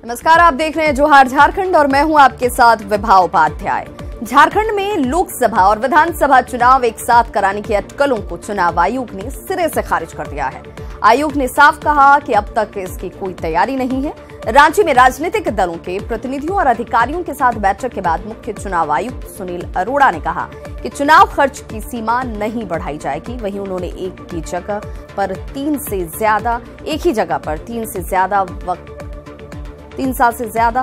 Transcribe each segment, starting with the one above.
नमस्कार, आप देख रहे हैं जोहार झारखंड और मैं हूं आपके साथ विभा उपाध्याय। झारखंड में लोकसभा और विधानसभा चुनाव एक साथ कराने की अटकलों को चुनाव आयोग ने सिरे से खारिज कर दिया है। आयोग ने साफ कहा कि अब तक इसकी कोई तैयारी नहीं है। रांची में राजनीतिक दलों के प्रतिनिधियों और अधिकारियों के साथ बैठक के बाद मुख्य चुनाव आयुक्त सुनील अरोड़ा ने कहा कि चुनाव खर्च की सीमा नहीं बढ़ाई जाएगी। वहीं उन्होंने एक ही जगह पर 3 साल से ज्यादा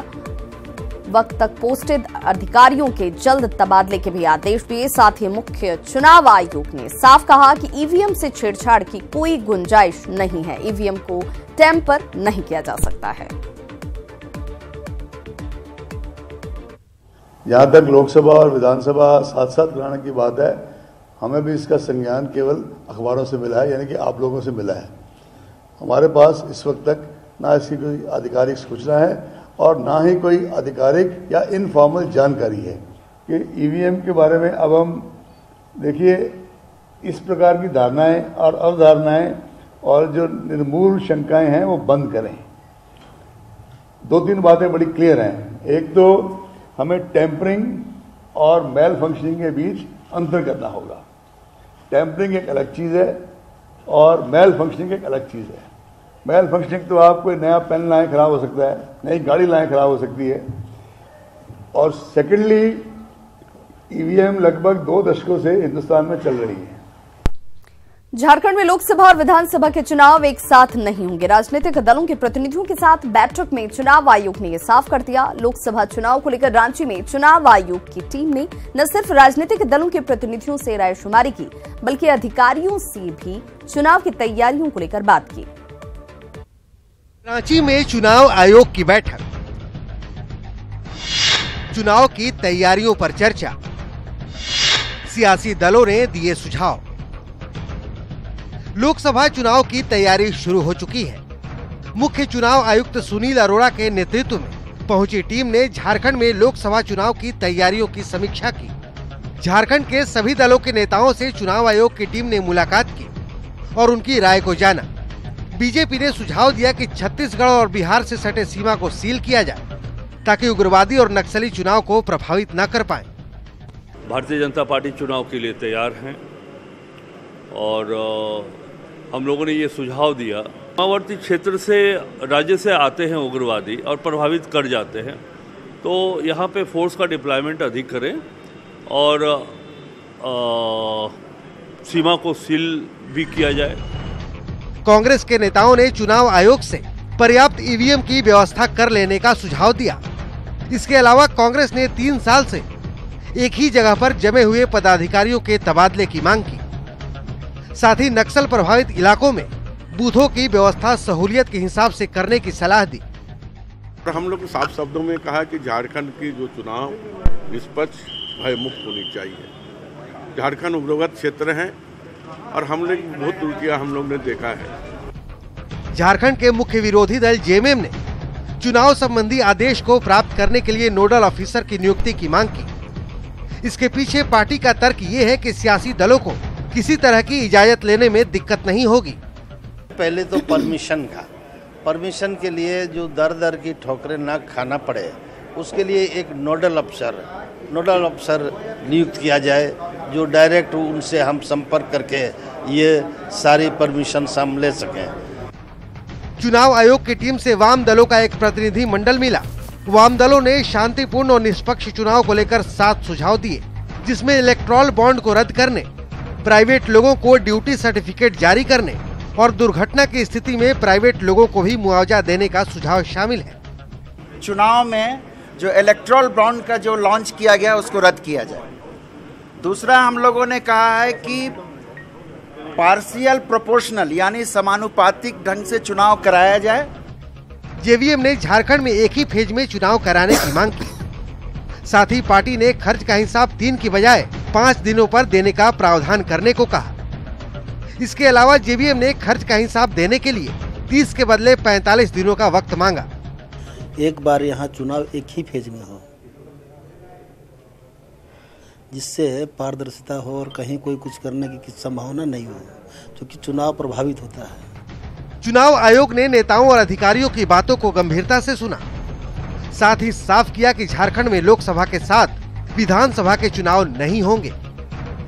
वक्त तक पोस्टेड अधिकारियों के जल्द तबादले के भी आदेश दिए। साथ ही मुख्य चुनाव आयोग ने साफ कहा कि ईवीएम से छेड़छाड़ की कोई गुंजाइश नहीं है। ईवीएम को टेम्पर नहीं किया जा सकता है। जहां तक लोकसभा और विधानसभा साथ साथ कराने की बात है, हमें भी इसका संज्ञान केवल अखबारों से मिला है, यानी कि आप लोगों से मिला है। हमारे पास इस वक्त तक ना इसकी कोई आधिकारिक सूचना है और ना ही कोई आधिकारिक या इनफॉर्मल जानकारी है कि ईवीएम के बारे में। अब हम देखिए, इस प्रकार की धारणाएं और अवधारणाएं और जो निर्मूल शंकाएं हैं वो बंद करें। 2-3 बातें बड़ी क्लियर हैं। एक तो हमें टेम्परिंग और मेल फंक्शनिंग के बीच अंतर करना होगा। टेम्परिंग एक अलग चीज़ है और मेल फंक्शनिंग एक अलग चीज़ है। मेल फंक्शनिंग तो आप कोई नया पेन लाएं खराब हो सकता है, नई गाड़ी लाएं खराब हो सकती है। और सेकेंडली, ईवीएम लगभग 2 दशकों से हिंदुस्तान में चल रही है। झारखंड में लोकसभा और विधानसभा के चुनाव एक साथ नहीं होंगे। राजनीतिक दलों के प्रतिनिधियों के साथ बैठक में चुनाव आयोग ने यह साफ कर दिया। लोकसभा चुनाव को लेकर रांची में चुनाव आयोग की टीम ने न सिर्फ राजनीतिक दलों के प्रतिनिधियों से रायशुमारी की, बल्कि अधिकारियों से भी चुनाव की तैयारियों को लेकर बात की। रांची में चुनाव आयोग की बैठक, चुनाव की तैयारियों पर चर्चा, सियासी दलों ने दिए सुझाव। लोकसभा चुनाव की तैयारी शुरू हो चुकी है। मुख्य चुनाव आयुक्त सुनील अरोड़ा के नेतृत्व में पहुंची टीम ने झारखंड में लोकसभा चुनाव की तैयारियों की समीक्षा की। झारखंड के सभी दलों के नेताओं से चुनाव आयोग की टीम ने मुलाकात की और उनकी राय को जाना। बीजेपी ने सुझाव दिया कि छत्तीसगढ़ और बिहार से सटे सीमा को सील किया जाए ताकि उग्रवादी और नक्सली चुनाव को प्रभावित न कर पाए। भारतीय जनता पार्टी चुनाव के लिए तैयार है और हम लोगों ने ये सुझाव दिया, सीमावर्ती क्षेत्र से राज्य से आते हैं उग्रवादी और प्रभावित कर जाते हैं, तो यहाँ पे फोर्स का डिप्लॉयमेंट अधिक करें और सीमा को सील भी किया जाए। कांग्रेस के नेताओं ने चुनाव आयोग से पर्याप्त ईवीएम की व्यवस्था कर लेने का सुझाव दिया। इसके अलावा कांग्रेस ने 3 साल से एक ही जगह पर जमे हुए पदाधिकारियों के तबादले की मांग की। साथ ही नक्सल प्रभावित इलाकों में बूथों की व्यवस्था सहूलियत के हिसाब से करने की सलाह दी। हम लोग साफ शब्दों में कहा कि झारखंड की जो चुनाव निष्पक्ष भय मुक्त होनी चाहिए। झारखंड उग्रवाद क्षेत्र है और हमने बहुत त्रुटियां हम लोग ने देखा है। झारखंड के मुख्य विरोधी दल जेएमएम ने चुनाव संबंधी आदेश को प्राप्त करने के लिए नोडल ऑफिसर की नियुक्ति की मांग की। इसके पीछे पार्टी का तर्क ये है कि सियासी दलों को किसी तरह की इजाजत लेने में दिक्कत नहीं होगी। पहले तो परमिशन के लिए जो दर की ठोकरें न खाना पड़े, उसके लिए एक नोडल अफसर नियुक्त किया जाए, जो डायरेक्ट उनसे हम संपर्क करके ये सारी परमिशन हम ले सकें। चुनाव आयोग की टीम से वाम दलों का एक प्रतिनिधि मंडल मिला। वाम दलों ने शांतिपूर्ण और निष्पक्ष चुनाव को लेकर 7 सुझाव दिए, जिसमें इलेक्टोरल बॉन्ड को रद्द करने, प्राइवेट लोगों को ड्यूटी सर्टिफिकेट जारी करने और दुर्घटना की स्थिति में प्राइवेट लोगों को भी मुआवजा देने का सुझाव शामिल है। चुनाव में जो इलेक्टोरल बॉन्ड का जो लॉन्च किया गया उसको रद्द किया जाए। दूसरा, हम लोगों ने कहा है कि पार्शियल प्रोपोर्शनल यानी समानुपातिक ढंग से चुनाव कराया जाए। जेवीएम ने झारखंड में एक ही फेज में चुनाव कराने की मांग की। साथ ही पार्टी ने खर्च का हिसाब 3 की बजाय 5 दिनों पर देने का प्रावधान करने को कहा। इसके अलावा जेवीएम ने खर्च का हिसाब देने के लिए 30 के बदले 45 दिनों का वक्त मांगा। एक बार यहाँ चुनाव एक ही फेज में हो, जिससे पारदर्शिता हो और कहीं कोई कुछ करने की संभावना नहीं हो, क्योंकि चुनाव प्रभावित होता है। चुनाव आयोग ने नेताओं और अधिकारियों की बातों को गंभीरता से सुना साथ ही साफ किया कि झारखंड में लोकसभा के साथ विधानसभा के चुनाव नहीं होंगे।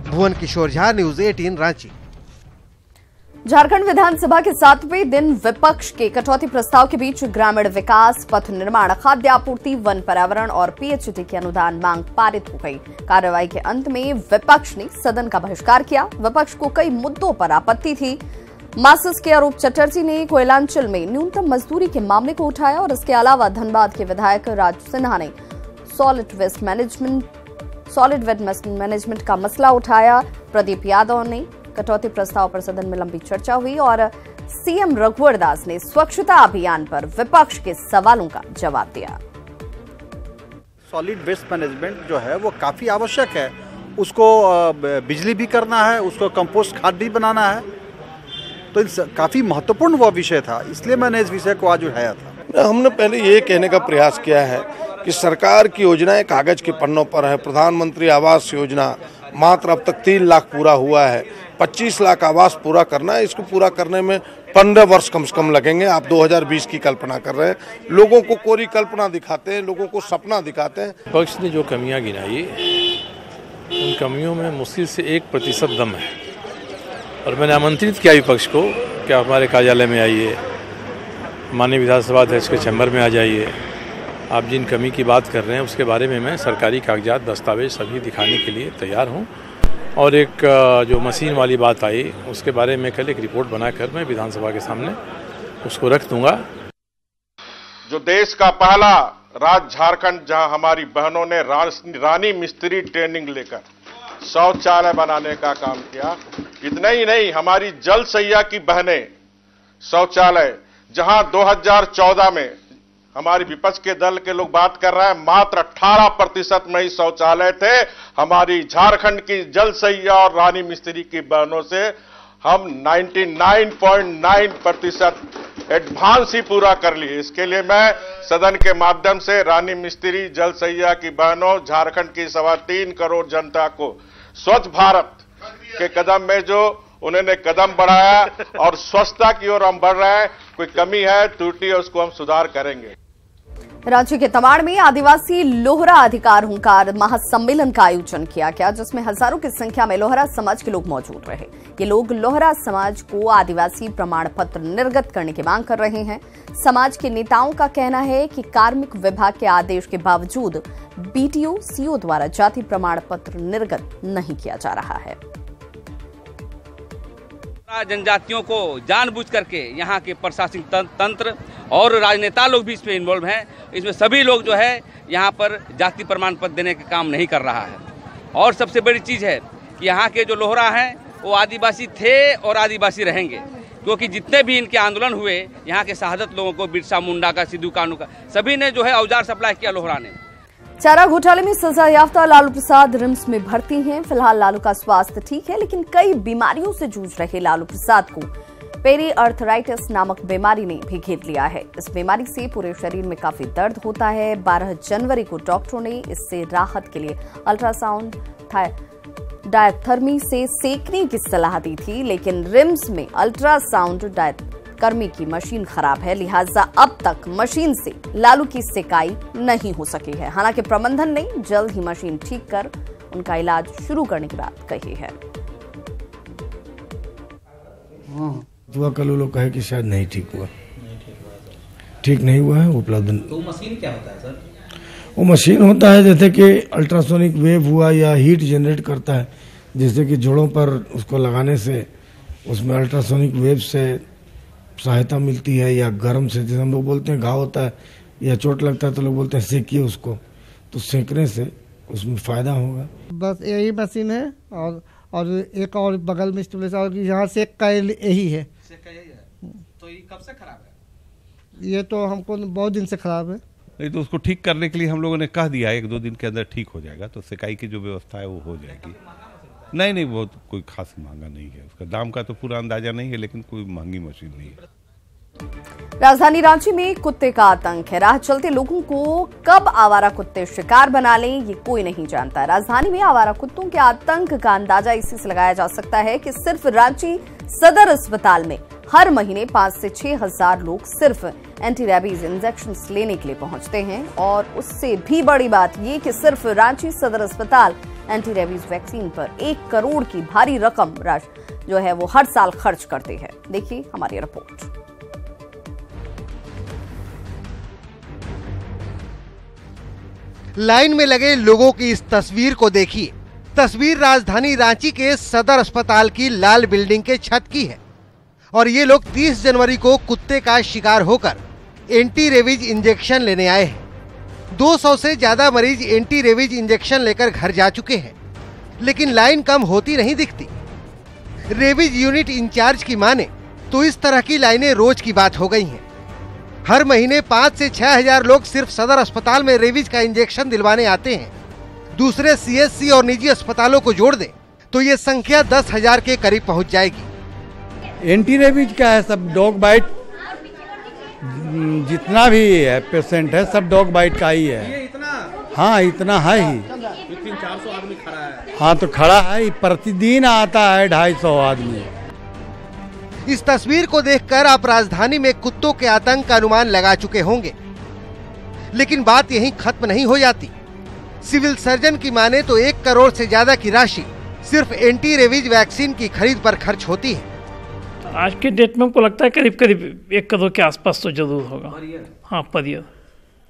भुवन किशोर झा, न्यूज़ 18 रांची। झारखंड विधानसभा के 7वें दिन विपक्ष के कटौती प्रस्ताव के बीच ग्रामीण विकास, पथ निर्माण, खाद्य आपूर्ति, वन पर्यावरण और पीएचडी की अनुदान मांग पारित हो गई। कार्रवाई के अंत में विपक्ष ने सदन का बहिष्कार किया। विपक्ष को कई मुद्दों पर आपत्ति थी। मार्क्सिस्ट के अरूप चटर्जी ने कोयलांचल में न्यूनतम मजदूरी के मामले को उठाया और इसके अलावा धनबाद के विधायक राजू सिन्हा ने सॉलिड वेस्ट मैनेजमेंट का मसला उठाया। प्रदीप यादव ने कटौती प्रस्ताव पर सदन में लंबी चर्चा हुई और सीएम रघुवर दास ने स्वच्छता अभियान पर विपक्ष के सवालों का जवाब दिया। सॉलिड वेस्ट मैनेजमेंट जो है वो काफी आवश्यक है। उसको बिजली भी करना है, उसको कंपोस्ट खाद भी बनाना है, तो काफी महत्वपूर्ण वो विषय था, इसलिए मैंने इस विषय को आज उठाया था। हमने पहले ये कहने का प्रयास किया है कि सरकार की योजनाएं कागज के पन्नों पर है। प्रधानमंत्री आवास योजना मात्र अब तक 3 लाख पूरा हुआ है। 25 लाख आवास पूरा करना है। इसको पूरा करने में 15 वर्ष कम से कम लगेंगे। आप 2020 की कल्पना कर रहे हैं। लोगों को कोरी कल्पना दिखाते हैं, लोगों को सपना दिखाते हैं। विपक्ष ने जो कमियां गिनाई, उन कमियों में मुश्किल से 1% दम है। और मैंने आमंत्रित किया विपक्ष को कि आप हमारे कार्यालय में आइए, माननीय विधानसभा अध्यक्ष के चैम्बर में आ जाइए। आप जिन कमी की बात कर रहे हैं उसके बारे में मैं सरकारी कागजात, दस्तावेज सभी दिखाने के लिए तैयार हूं। और एक जो मशीन वाली बात आई उसके बारे में कल एक रिपोर्ट बनाकर मैं विधानसभा के सामने उसको रख दूंगा। जो देश का पहला राज्य झारखंड, जहां हमारी बहनों ने रानी मिस्त्री ट्रेनिंग लेकर शौचालय बनाने का काम किया। इतना ही नहीं, हमारी जल सैया की बहनें शौचालय, जहां 2014 में हमारी विपक्ष के दल के लोग बात कर रहे हैं मात्र 18% में ही शौचालय थे। हमारी झारखंड की जल सैया और रानी मिस्त्री की बहनों से हम 99.9% एडवांस ही पूरा कर लिए। इसके लिए मैं सदन के माध्यम से रानी मिस्त्री, जल सैया की बहनों, झारखंड की 3.25 करोड़ जनता को स्वच्छ भारत के कदम में जो उन्होंने कदम बढ़ाया और स्वच्छता की ओर हम बढ़ रहे हैं। कोई कमी है, त्रुटि है, उसको हम सुधार करेंगे। रांची के तमाड़ में आदिवासी लोहरा अधिकार हुंकार महासम्मेलन का आयोजन किया गया, जिसमें हजारों की संख्या में लोहरा समाज के लोग मौजूद रहे। ये लोग लोहरा समाज को आदिवासी प्रमाण पत्र निर्गत करने की मांग कर रहे हैं। समाज के नेताओं का कहना है कि कार्मिक विभाग के आदेश के बावजूद बीटीओ, सीओ द्वारा जाति प्रमाण पत्र निर्गत नहीं किया जा रहा है। जनजातियों को जानबूझ करके यहाँ के प्रशासनिक तंत्र और राजनेता लोग भी इसमें इन्वॉल्व हैं। इसमें सभी लोग जो है यहाँ पर जाति प्रमाण पत्र देने का काम नहीं कर रहा है। और सबसे बड़ी चीज़ है कि यहाँ के जो लोहरा हैं वो आदिवासी थे और आदिवासी रहेंगे, क्योंकि जितने भी इनके आंदोलन हुए यहाँ के शहादत लोगों को, बिरसा मुंडा का, सिद्धू कानू का, सभी ने जो है औजार सप्लाई किया लोहरा ने। चारा घोटाले में सजा याफ्ता लालू प्रसाद रिम्स में भर्ती हैं। फिलहाल लालू का स्वास्थ्य ठीक है, लेकिन कई बीमारियों से जूझ रहे लालू प्रसाद को पेरी अर्थराइटिस नामक बीमारी ने भी घेर लिया है। इस बीमारी से पूरे शरीर में काफी दर्द होता है। 12 जनवरी को डॉक्टरों ने इससे राहत के लिए अल्ट्रासाउंड डायथर्मी से सेकने की सलाह दी थी, लेकिन रिम्स में अल्ट्रासाउंड डायथर्मी की मशीन खराब है, लिहाजा अब तक मशीन से लालू की सेकाई नहीं हो सकी है। हालांकि प्रबंधन ने जल्द ही मशीन ठीक कर उनका इलाज शुरू करने की बात कही है। कल लोग कहे कि शायद नहीं ठीक हुआ, ठीक नहीं हुआ है। उपलब्ध तो मशीन क्या होता है सर? वो मशीन होता है जैसे कि अल्ट्रासोनिक वेव हुआ या हीट जनरेट करता है, जैसे कि जोड़ों पर उसको लगाने से उसमें अल्ट्रासोनिक वेव से सहायता मिलती है, या गर्म से, जैसे हम लोग बोलते हैं घाव होता है या चोट लगता है तो लोग बोलते हैं सेकिए उसको, तो सेकने से उसमें फायदा होगा। बस यही मशीन है और एक और बगल में स्टेबलाइजर, और यहाँ से का यही है। तो ये कब से खराब है? ये तो हमको बहुत दिन से खराब है। नहीं तो उसको ठीक करने के लिए हम लोगों ने कह दिया 1-2 दिन के अंदर ठीक हो जाएगा, तो सिकाई की जो व्यवस्था है वो हो जाएगी। नहीं बहुत कोई खास महंगा नहीं है, उसका दाम का तो पूरा अंदाजा नहीं है, लेकिन कोई महंगी मशीन नहीं है। राजधानी रांची में कुत्ते का आतंक है। राह चलते लोगों को कब आवारा कुत्ते शिकार बना लें ये कोई नहीं जानता। राजधानी में आवारा कुत्तों के आतंक का अंदाजा इसी से लगाया जा सकता है कि सिर्फ रांची सदर अस्पताल में हर महीने 5 से 6 हजार लोग सिर्फ एंटी रेबीज इंजेक्शन लेने के लिए पहुंचते हैं। और उससे भी बड़ी बात ये कि सिर्फ रांची सदर अस्पताल एंटी रेबीज वैक्सीन पर 1 करोड़ की भारी रकम जो है वो हर साल खर्च करते हैं। देखिए हमारी रिपोर्ट। लाइन में लगे लोगों की इस तस्वीर को देखिए। तस्वीर राजधानी रांची के सदर अस्पताल की लाल बिल्डिंग के छत की है और ये लोग 30 जनवरी को कुत्ते का शिकार होकर एंटी रेबीज इंजेक्शन लेने आए हैं। 200 से ज्यादा मरीज एंटी रेबीज इंजेक्शन लेकर घर जा चुके हैं, लेकिन लाइन कम होती नहीं दिखती। रेबीज यूनिट इंचार्ज की माने तो इस तरह की लाइनें रोज की बात हो गई हैं। हर महीने 5 से 6 हजार लोग सिर्फ सदर अस्पताल में रेबीज का इंजेक्शन दिलवाने आते हैं। दूसरे सीएचसी और निजी अस्पतालों को जोड़ दें तो ये संख्या 10,000 के करीब पहुंच जाएगी। एंटी रेबीज का है, सब डॉग बाइट, जितना भी है पेशेंट है सब डॉग बाइट का ही है। ये इतना? हाँ इतना है ही। 300-400 आदमी खड़ा है। हाँ तो खड़ा है, प्रतिदिन आता है 250 आदमी। इस तस्वीर को देखकर आप राजधानी में कुत्तों के आतंक का अनुमान लगा चुके होंगे, लेकिन बात यहीं खत्म नहीं हो जाती। सिविल सर्जन की माने तो 1 करोड़ से ज्यादा की राशि सिर्फ एंटी रेबीज वैक्सीन की खरीद पर खर्च होती है। आज के डेट में हमको लगता है करीब 1 करोड़ के आसपास तो जरूर होगा। हाँ पर ईयर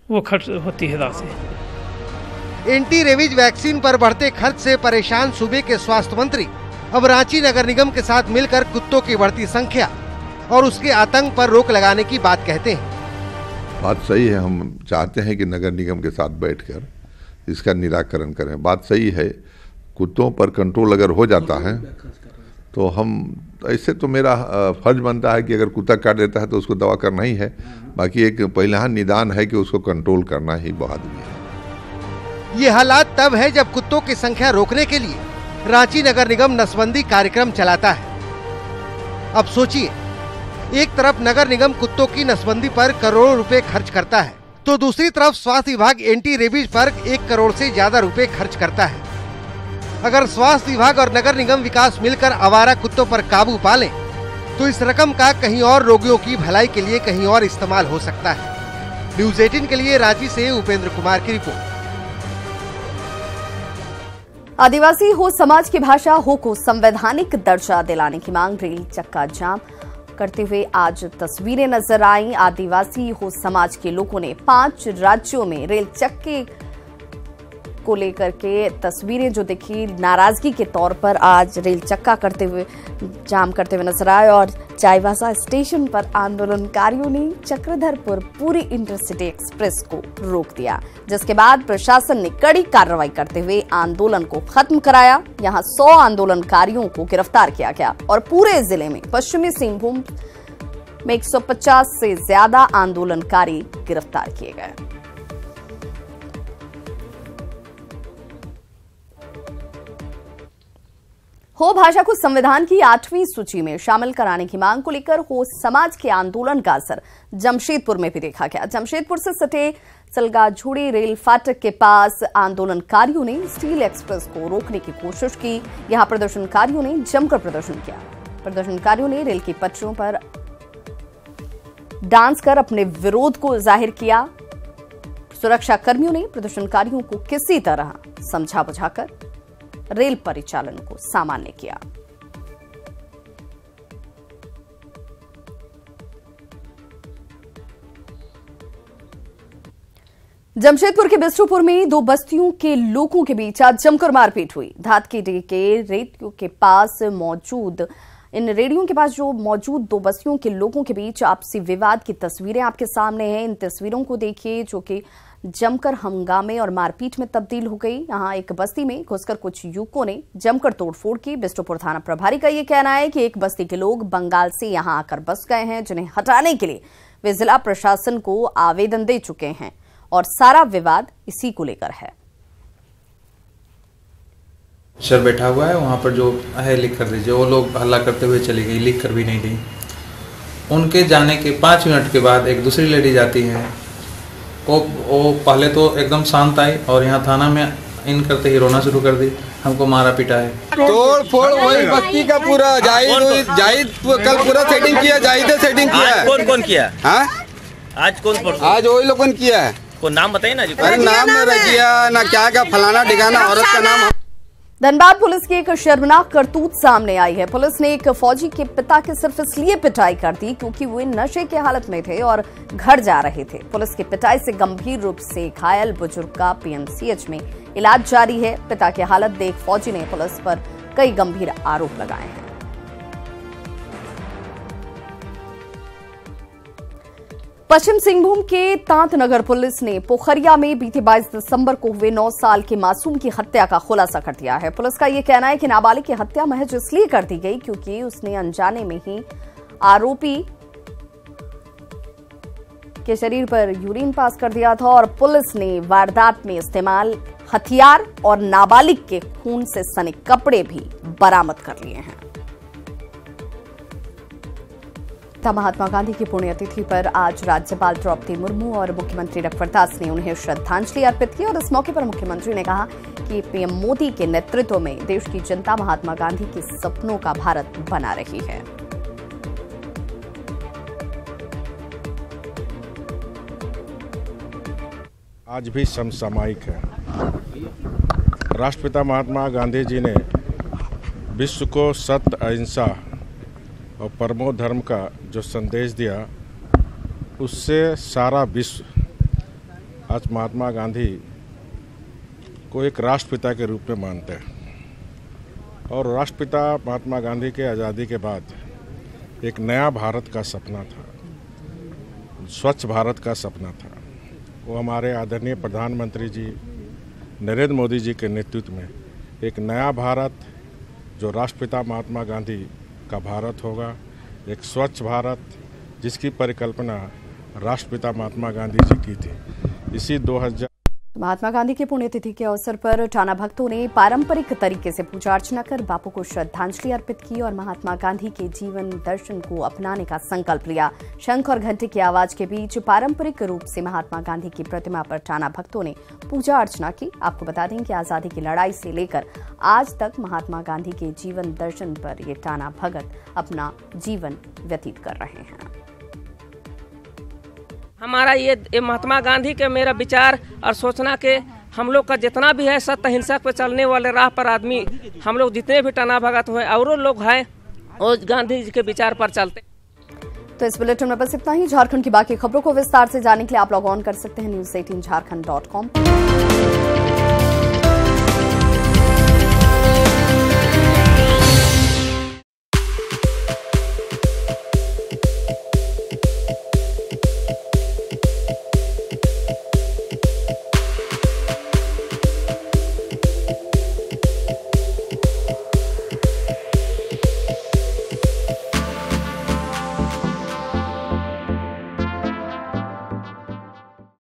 वो खर्च होती है राशि। एंटी रेबीज वैक्सीन पर बढ़ते खर्च से परेशान सूबे के स्वास्थ्य मंत्री अब रांची नगर निगम के साथ मिलकर कुत्तों की बढ़ती संख्या और उसके आतंक पर रोक लगाने की बात कहते हैं। बात सही है, हम चाहते हैं कि नगर निगम के साथ बैठकर इसका निराकरण करें। बात सही है, कुत्तों पर कंट्रोल अगर हो जाता है तो हम ऐसे तो मेरा फर्ज बनता है कि अगर कुत्ता काट देता है तो उसको दवा करना ही है, बाकी एक पहला निदान है कि उसको कंट्रोल करना ही बहुत है। ये हालात तब है जब कुत्तों की संख्या रोकने के लिए रांची नगर निगम नसबंदी कार्यक्रम चलाता है। अब सोचिए, एक तरफ नगर निगम कुत्तों की नसबंदी पर करोड़ों रुपए खर्च करता है, तो दूसरी तरफ स्वास्थ्य विभाग एंटी रेबीज पर 1 करोड़ से ज्यादा रुपए खर्च करता है। अगर स्वास्थ्य विभाग और नगर निगम विकास मिलकर आवारा कुत्तों पर काबू पा लें, तो इस रकम का कहीं और रोगियों की भलाई के लिए कहीं और इस्तेमाल हो सकता है। न्यूज़ 18 के लिए रांची से उपेंद्र कुमार की रिपोर्ट। आदिवासी हो समाज की भाषा हो को संवैधानिक दर्जा दिलाने की मांग रेल चक्का जाम करते हुए आज तस्वीरें नजर आई। आदिवासी हो समाज के लोगों ने 5 राज्यों में रेल चक्के को लेकर के तस्वीरें जो दिखी, नाराजगी के तौर पर आज रेल चक्का जाम करते हुए नजर आए। और चाईबासा स्टेशन पर आंदोलनकारियों ने चक्रधरपुर पूरी इंटरसिटी एक्सप्रेस को रोक दिया, जिसके बाद प्रशासन ने कड़ी कार्रवाई करते हुए आंदोलन को खत्म कराया। यहां 100 आंदोलनकारियों को गिरफ्तार किया गया और पूरे जिले में पश्चिमी सिंहभूम में 150 से ज्यादा आंदोलनकारी गिरफ्तार किए गए। हो भाषा को संविधान की 8वीं सूची में शामिल कराने की मांग को लेकर हो समाज के आंदोलन का असर जमशेदपुर में भी देखा गया। जमशेदपुर से सटे सलगाझोड़ी रेल फाटक के पास आंदोलनकारियों ने स्टील एक्सप्रेस को रोकने की कोशिश की। यहां प्रदर्शनकारियों ने जमकर प्रदर्शन किया। प्रदर्शनकारियों ने रेल की पटरियों पर डांस कर अपने विरोध को जाहिर किया। सुरक्षा कर्मियों ने प्रदर्शनकारियों को किसी तरह समझा बुझाकर रेल परिचालन को सामान्य किया। जमशेदपुर के बिस्ट्रोपुर में 2 बस्तियों के लोगों के बीच आज जमकर मारपीट हुई। धातकी के रेडियो के पास मौजूद जो मौजूद 2 बस्तियों के लोगों के बीच आपसी विवाद की तस्वीरें आपके सामने हैं। इन तस्वीरों को देखिए जो कि जमकर हंगामे और मारपीट में तब्दील हो गई। यहां एक बस्ती में घुसकर कुछ युवकों ने जमकर तोड़फोड़ की। बिस्ट्रोपुर थाना प्रभारी का यह कहना है कि एक बस्ती के लोग बंगाल से यहां आकर बस गए हैं, जिन्हें हटाने के लिए वे जिला प्रशासन को आवेदन दे चुके हैं और सारा विवाद इसी को लेकर है। सर बैठा हुआ है वहाँ पर, जो है लिख कर दीजिए। वो लोग हल्ला करते हुए चली गई, लिख कर भी नहीं दी। उनके जाने के 5 मिनट के बाद एक दूसरी लेडी जाती है। वो पहले तो एकदम शांत आई और यहाँ थाना में इन करते ही रोना शुरू कर दी। हमको मारा पीटा है। तोड़ फोड़ वही बस्ती का पूरा जाहिद कल पूरा सेटिंग किया, जाहिद सेटिंग किया है। कौन कौन किया? हाँ आज कौन? आज वही लोगों ने किया है। को नाम बताइए ना जी। अरे नाम में रजिया ना क्या फलाना ठिकाना औरत का नाम। धनबाद पुलिस की एक शर्मनाक करतूत सामने आई है। पुलिस ने एक फौजी के पिता की सिर्फ इसलिए पिटाई कर दी क्योंकि वे नशे की हालत में थे और घर जा रहे थे। पुलिस की पिटाई से गंभीर रूप से घायल बुजुर्ग का पीएमसीएच में इलाज जारी है। पिता की हालत देख फौजी ने पुलिस पर कई गंभीर आरोप लगाए हैं। पश्चिम सिंहभूम के तांतनगर पुलिस ने पोखरिया में बीते 22 दिसंबर को हुए 9 साल के मासूम की हत्या का खुलासा कर दिया है। पुलिस का यह कहना है कि नाबालिग की हत्या महज इसलिए कर दी गई क्योंकि उसने अनजाने में ही आरोपी के शरीर पर यूरिन पास कर दिया था और पुलिस ने वारदात में इस्तेमाल हथियार और नाबालिग के खून से सने कपड़े भी बरामद कर लिए हैं। महात्मा गांधी की पुण्यतिथि पर आज राज्यपाल द्रौपदी मुर्मू और मुख्यमंत्री रघुवर दास ने उन्हें श्रद्धांजलि अर्पित की और इस मौके पर मुख्यमंत्री ने कहा कि पीएम मोदी के नेतृत्व में देश की जनता महात्मा गांधी के सपनों का भारत बना रही है। आज भी समसामयिक है। राष्ट्रपिता महात्मा गांधी जी ने विश्व को सत्य, अहिंसा और परमो धर्म का जो संदेश दिया, उससे सारा विश्व आज महात्मा गांधी को एक राष्ट्रपिता के रूप में मानते हैं। और राष्ट्रपिता महात्मा गांधी के आज़ादी के बाद एक नया भारत का सपना था, स्वच्छ भारत का सपना था। वो हमारे आदरणीय प्रधानमंत्री जी नरेंद्र मोदी जी के नेतृत्व में एक नया भारत जो राष्ट्रपिता महात्मा गांधी का भारत होगा, एक स्वच्छ भारत जिसकी परिकल्पना राष्ट्रपिता महात्मा गांधी जी की थी। इसी 2000 महात्मा गांधी की पुण्यतिथि के अवसर पर टाना भक्तों ने पारंपरिक तरीके से पूजा अर्चना कर बापू को श्रद्धांजलि अर्पित की और महात्मा गांधी के जीवन दर्शन को अपनाने का संकल्प लिया। शंख और घंटे की आवाज के बीच पारंपरिक रूप से महात्मा गांधी की प्रतिमा पर टाना भक्तों ने पूजा अर्चना की। आपको बता दें कि आजादी की लड़ाई से लेकर आज तक महात्मा गांधी के जीवन दर्शन पर ये टाना भगत अपना जीवन व्यतीत कर रहे हैं। हमारा ये महात्मा गांधी के मेरा विचार और सोचना के हम लोग का जितना भी है सत्य अहिंसा पे चलने वाले राह पर आदमी हम लोग जितने भी टना भगत हुए और लोग हैं वो गांधी जी के विचार पर चलते। तो इस बुलेटिन में बस इतना ही। झारखंड की बाकी खबरों को विस्तार से जानने के लिए आप लॉग ऑन कर सकते हैं news18jharkhand.com।